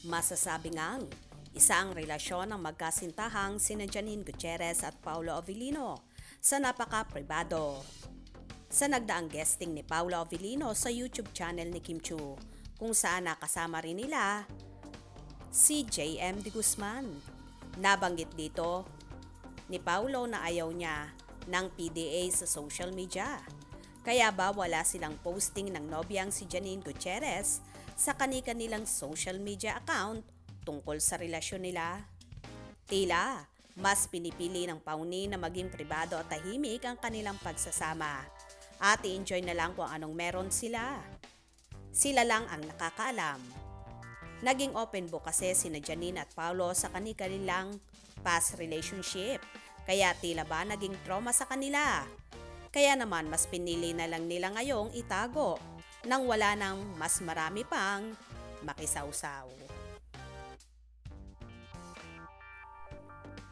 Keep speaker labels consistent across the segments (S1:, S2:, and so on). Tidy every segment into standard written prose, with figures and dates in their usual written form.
S1: Masasabi ngang isa ang relasyon ng magkasintahang sina Janine Gutierrez at Paolo Avellino sa napaka-pribado. Sa nagdaang guesting ni Paolo Avellino sa YouTube channel ni Kim Chiu, kung saan nakasama rin nila si JM De Guzman. Nabanggit dito ni Paolo na ayaw niya ng PDA sa social media. Kaya ba wala silang posting ng nobyang si Janine Gutierrez sa kani-kanilang social media account tungkol sa relasyon nila? Tila, mas pinipili ng pauni na maging pribado at tahimik ang kanilang pagsasama at i-enjoy na lang kung anong meron sila. Sila lang ang nakakaalam. Naging open book kasi sina Janine at Paolo sa kani-kanilang past relationship, kaya tila ba naging trauma sa kanila. Kaya naman mas pinili na lang nila ngayong itago nang wala nang mas marami pang makisawsaw.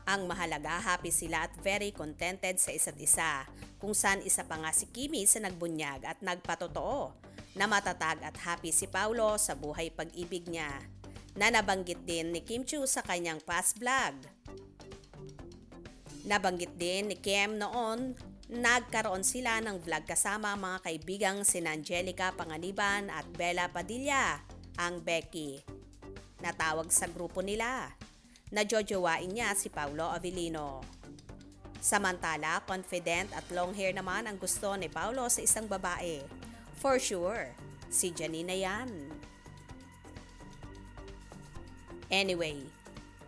S1: Ang mahalaga, happy sila at very contented sa isa't isa, kung saan isa pa nga si Kimi sa nagbunyag at nagpatotoo na matatag at happy si Paolo sa buhay pag-ibig niya, na nabanggit din ni Kim Chiu sa kanyang past vlog. Nabanggit din ni Kim noon nagkaroon sila ng vlog kasama ang mga kaibigang sina Angelica Panganiban at Bella Padilla, ang Becky. Natawag sa grupo nila. Najojowain niya si Paolo Avellino. Samantala, confident at long hair naman ang gusto ni Paolo sa isang babae. For sure, si Janine na yan. Anyway,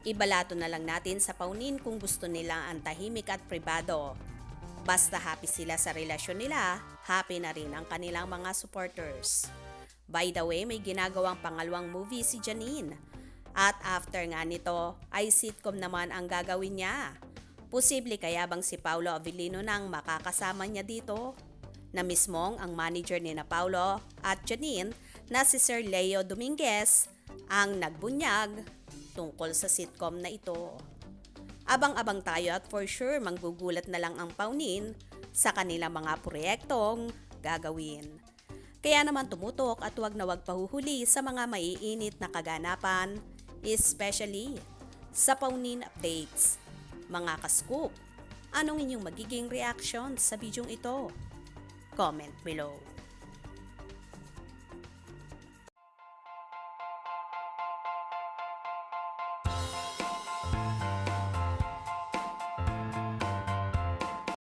S1: ibalato na lang natin sa paunin kung gusto nila ang tahimik at pribado. Basta happy sila sa relasyon nila, happy na rin ang kanilang mga supporters. By the way, may ginagawang pangalawang movie si Janine. At after nga nito, ay sitcom naman ang gagawin niya. Posible kaya bang si Paolo Avellino nang makakasama niya dito? Na mismong ang manager ni na Paolo at Janine na si Sir Leo Dominguez ang nagbunyag tungkol sa sitcom na ito. Abang-abang tayo at for sure manggugulat na lang ang paunin sa kanilang mga proyektong gagawin. Kaya naman tumutok at huwag na huwag pahuhuli sa mga maiinit na kaganapan, especially sa paunin updates. Mga ka-scoop, anong inyong magiging reaction sa bidyong ito? Comment below.